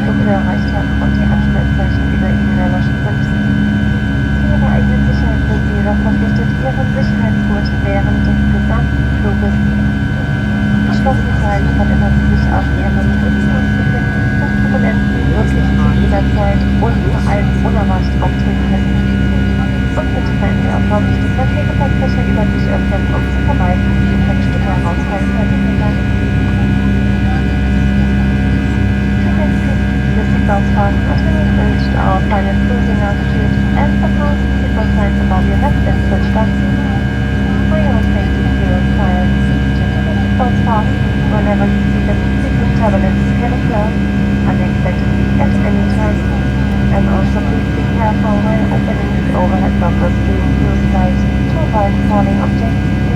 Dunkel erreicht haben und die Abschnittzeichen über ihnen erloschen sind. Für ihre eigene Sicherheit sind sie jedoch verpflichtet, ihren Sicherheitsgurt während des gesamten Fluges geschlossen zu halten, wann immer sie sich auf ihrem Rückflug befinden, da Turbulenzen wirklich zu jeder Zeit und vor allem unerwartet auftreten können. Und bitte seien Sie auch vorsichtig, wenn Sie Gepäckfächer über sich öffnen, um zu vermeiden, dass Gepäckstücke herausfallen können. Vielen Dank. The seatbelt fastened until we've reached our final cruising altitude and the fasten seatbelt signs above you have been switched off. For your safety, be required to keep your seatbelts fastened whenever you see the frequent turbulence getting close, unexpectedly at any time. And also please be careful while opening the overhead lockers during cruise flight to avoid falling objects